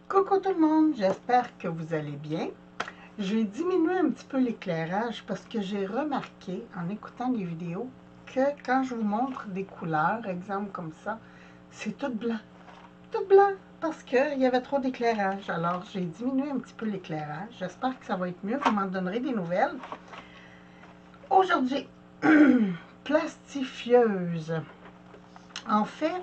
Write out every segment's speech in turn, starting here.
Coucou tout le monde, j'espère que vous allez bien. J'ai diminué un petit peu l'éclairage parce que j'ai remarqué en écoutant les vidéos que quand je vous montre des couleurs, exemple comme ça, c'est tout blanc parce qu'il y avait trop d'éclairage. Alors j'ai diminué un petit peu l'éclairage, j'espère que ça va être mieux, vous m'en donnerez des nouvelles. Aujourd'hui, plastifieuse. En fait,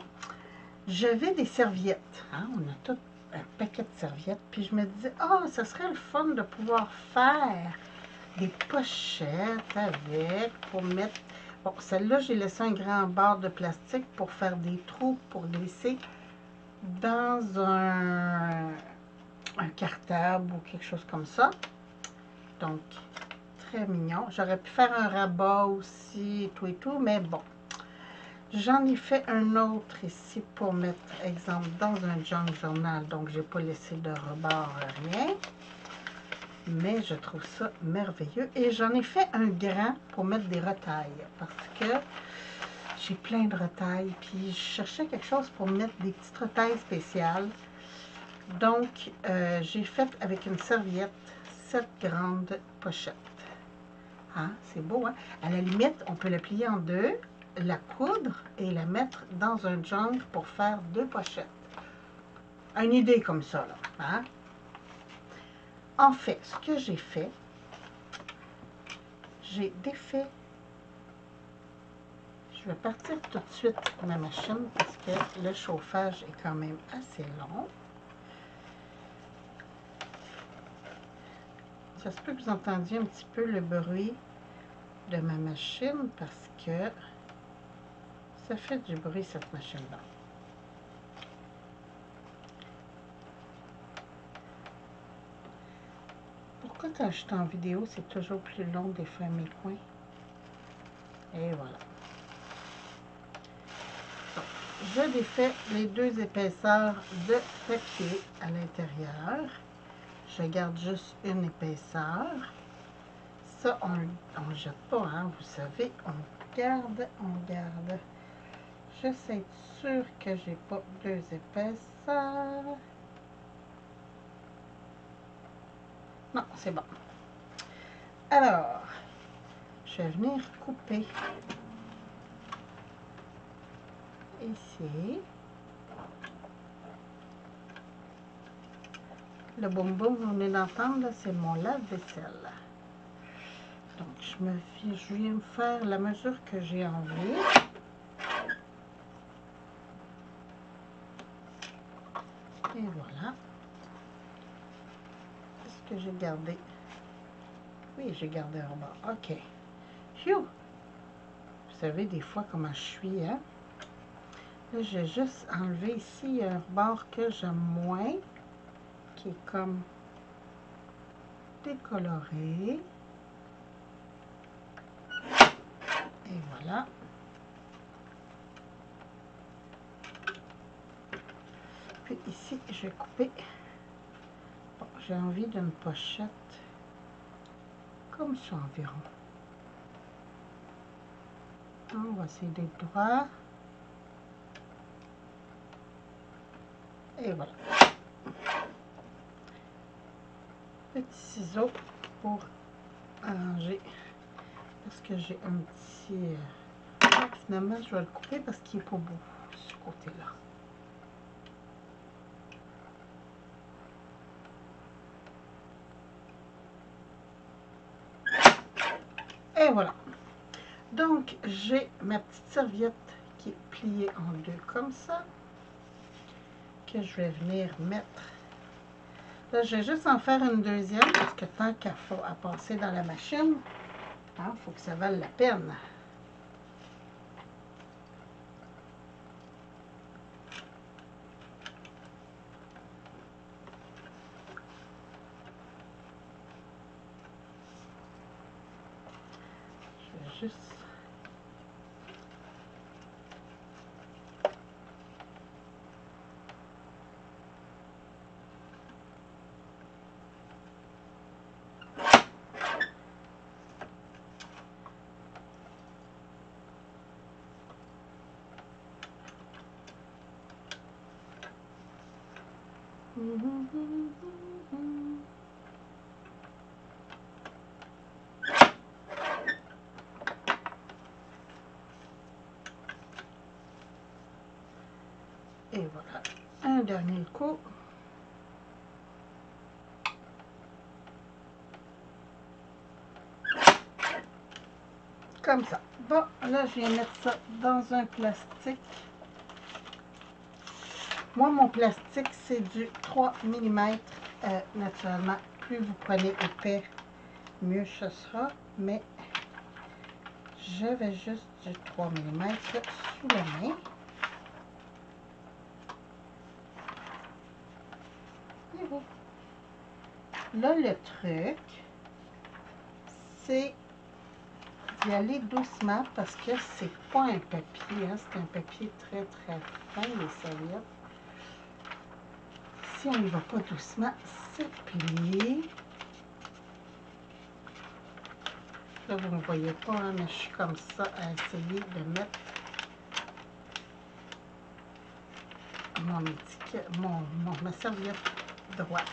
j'avais des serviettes, hein, on a tout un paquet de serviettes, puis je me disais, ah, ça serait le fun de pouvoir faire des pochettes avec, pour mettre, bon, celle-là, j'ai laissé un grand barre de plastique pour faire des trous, pour glisser dans un cartable ou quelque chose comme ça. Donc, très mignon. J'aurais pu faire un rabat aussi, tout et tout, mais bon. J'en ai fait un autre ici pour mettre, exemple, dans un junk journal. Donc, j'ai pas laissé de rebord, rien. Mais je trouve ça merveilleux. Et j'en ai fait un grand pour mettre des retailles. Parce que j'ai plein de retailles. Puis, je cherchais quelque chose pour mettre des petites retailles spéciales. Donc, j'ai fait avec une serviette cette grande pochette. Hein? C'est beau, hein? À la limite, on peut la plier en deux, la coudre et la mettre dans un junk pour faire deux pochettes. Une idée comme ça, là. Hein? En fait, ce que j'ai fait, j'ai défait. Je vais partir tout de suite ma machine parce que le chauffage est quand même assez long. Ça se peut que vous entendiez un petit peu le bruit de ma machine parce que ça fait du bruit cette machine-là. Pourquoi quand je suis en vidéo, c'est toujours plus long de faire mes coins? Et voilà. Donc, je défais les deux épaisseurs de papier à l'intérieur. Je garde juste une épaisseur. Ça, on ne jette pas, hein, vous savez. On garde. J'essaie d'être sûre que j'ai pas deux épaisseurs. Non, c'est bon. Alors, je vais venir couper ici. Le boum boum, vous venez d'entendre, c'est mon lave-vaisselle. Donc, je viens me faire la mesure que j'ai envie. Et voilà. Est-ce que j'ai gardé? Oui, j'ai gardé un bord. OK. Phew! Vous savez, des fois, comment je suis, hein? Là, j'ai juste enlevé ici un bord que j'aime moins, qui est comme décoloré. Et voilà. Puis ici, je vais couper. Bon, j'ai envie d'une pochette comme ça environ. On va essayer d'être droit. Et voilà. Petit ciseau pour arranger. Parce que j'ai un petit... finalement, je vais le couper parce qu'il n'est pas beau, ce côté-là. Et voilà. Donc, j'ai ma petite serviette qui est pliée en deux comme ça, que je vais venir mettre. Là, je vais juste en faire une deuxième, parce que tant qu'à passer dans la machine, il faut que ça vaille la peine. Je vais juste... Et voilà, un dernier coup. Comme ça. Bon, là, je viens mettre ça dans un plastique. Moi, mon plastique, c'est du 3 mm. Naturellement, plus vous prenez épais, mieux ce sera. Mais je vais juste du 3 mm sous la main. Là, le truc, c'est d'y aller doucement parce que c'est pas un papier, hein, c'est un papier très très fin, les serviettes. Si on n'y va pas doucement, c'est plié. Là, vous ne me voyez pas, hein, mais je suis comme ça à essayer de mettre mon étiquette, ma serviette droite.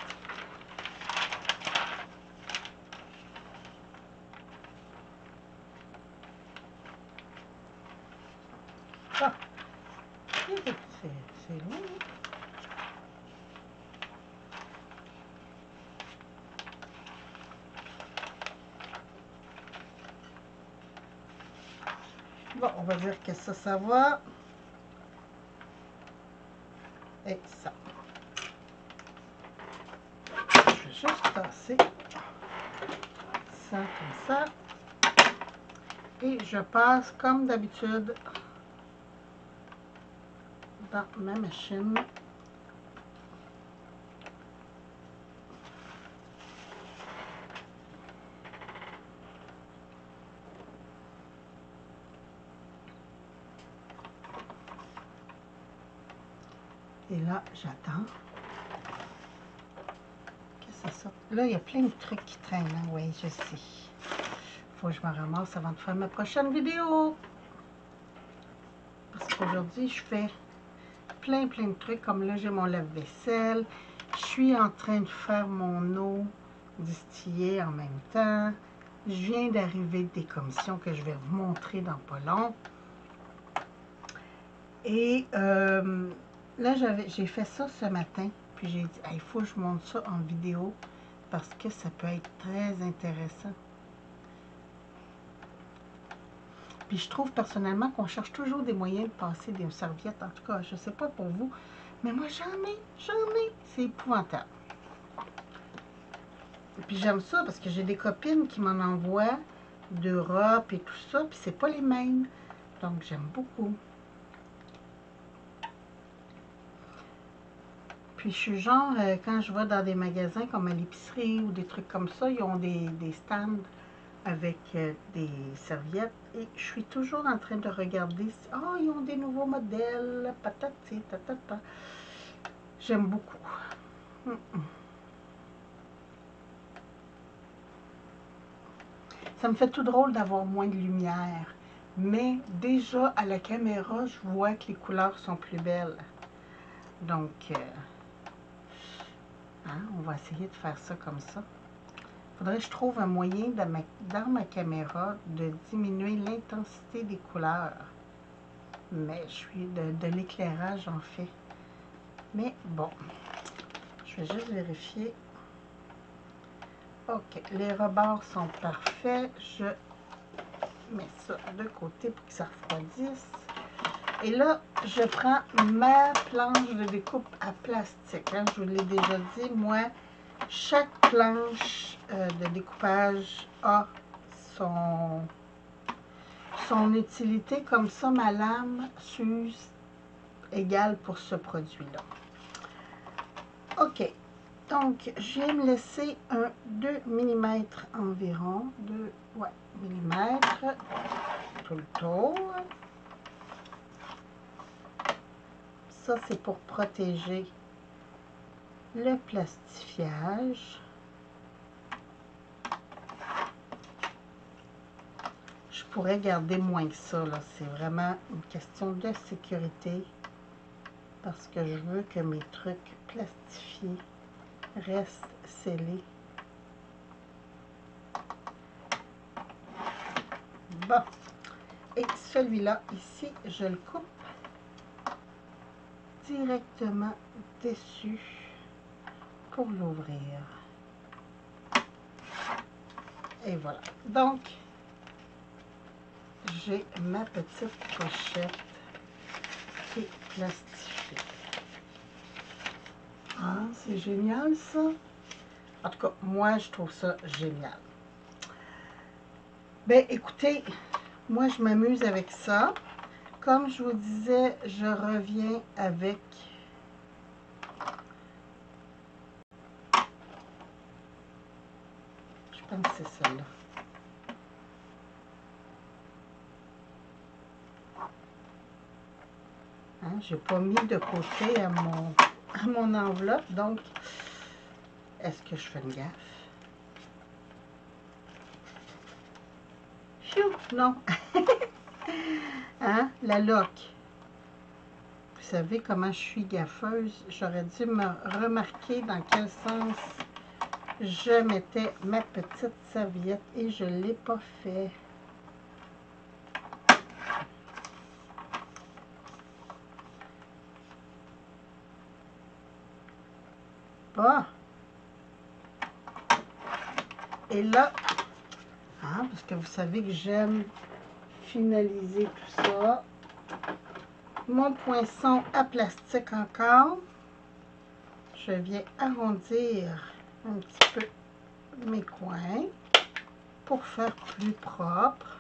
Ah, c'est long. Bon, on va dire que ça va. Et ça. Je vais juste tasser ça comme ça. Et je passe comme d'habitude dans ma machine. Et là, j'attends que ça sorte. Là, il y a plein de trucs qui traînent. Hein? Oui, je sais. Faut que je me ramasse avant de faire ma prochaine vidéo. Parce qu'aujourd'hui, je fais plein de trucs. Comme là, j'ai mon lave-vaisselle. Je suis en train de faire mon eau distillée en même temps. Je viens d'arriver des commissions que je vais vous montrer dans pas long. Et là, j'ai fait ça ce matin. Puis j'ai dit, il faut que je monte ça en vidéo parce que ça peut être très intéressant. Puis je trouve personnellement qu'on cherche toujours des moyens de passer des serviettes. En tout cas, je ne sais pas pour vous, mais moi j'en ai. C'est épouvantable. Et puis j'aime ça parce que j'ai des copines qui m'en envoient d'Europe et tout ça, puis c'est pas les mêmes. Donc j'aime beaucoup. Puis je suis genre, quand je vais dans des magasins comme à l'épicerie ou des trucs comme ça, ils ont des stands avec des serviettes. Et je suis toujours en train de regarder si, ils ont des nouveaux modèles, patati, tatata. J'aime beaucoup. Ça me fait tout drôle d'avoir moins de lumière. Mais déjà, à la caméra, je vois que les couleurs sont plus belles. Donc, on va essayer de faire ça comme ça. Il faudrait que je trouve un moyen dans ma caméra de diminuer l'intensité des couleurs. Mais je suis de l'éclairage en fait. Mais bon, je vais juste vérifier. Ok, les rebords sont parfaits. Je mets ça de côté pour que ça refroidisse. Et là, je prends ma planche de découpe à plastique. Hein. Je vous l'ai déjà dit, moi, chaque planche de découpage a son utilité. Comme ça, ma lame s'use égale pour ce produit-là. OK. Donc, je vais me laisser un 2 mm environ. 2 mm tout le tour. Ça, c'est pour protéger le plastifiage. Je pourrais garder moins que ça, là. C'est vraiment une question de sécurité. parce que je veux que mes trucs plastifiés restent scellés. Bon. Et celui-là, ici, je le coupe directement dessus pour l'ouvrir. Et voilà. Donc, j'ai ma petite pochette qui est plastifiée. Ah, c'est génial ça. En tout cas, moi, je trouve ça génial. Ben, écoutez, moi, je m'amuse avec ça. Comme je vous disais, je reviens avec je pense que c'est celle-là. Hein, j'ai pas mis de côté à mon enveloppe, donc est-ce que je fais une gaffe? Phew, non. Hein, la loque. Vous savez comment je suis gaffeuse. J'aurais dû me remarquer dans quel sens je mettais ma petite serviette et je ne l'ai pas fait. Bon. Et là, hein, parce que vous savez que j'aime finaliser tout ça. Mon poinçon à plastique encore. Je viens arrondir un petit peu mes coins pour faire plus propre.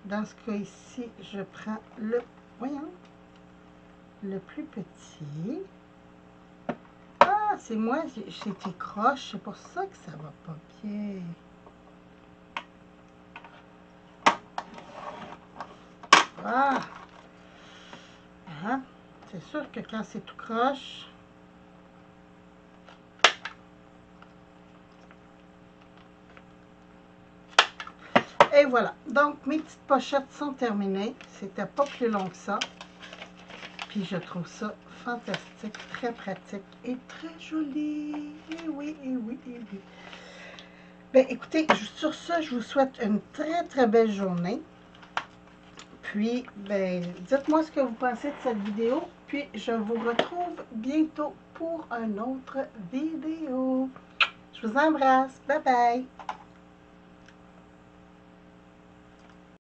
Dans ce cas ici, je prends le, voyons, le plus petit. Ah, c'est moi, j'ai été croche, c'est pour ça que ça va pas bien. Ah, hein? C'est sûr que quand c'est tout croche, et voilà. Donc, mes petites pochettes sont terminées. C'était pas plus long que ça. Puis, je trouve ça fantastique, très pratique et très joli. Et oui, et oui, et oui. Bien, écoutez, sur ça, je vous souhaite une très, très belle journée. Puis, ben, dites-moi ce que vous pensez de cette vidéo. Puis, je vous retrouve bientôt pour une autre vidéo. Je vous embrasse. Bye bye.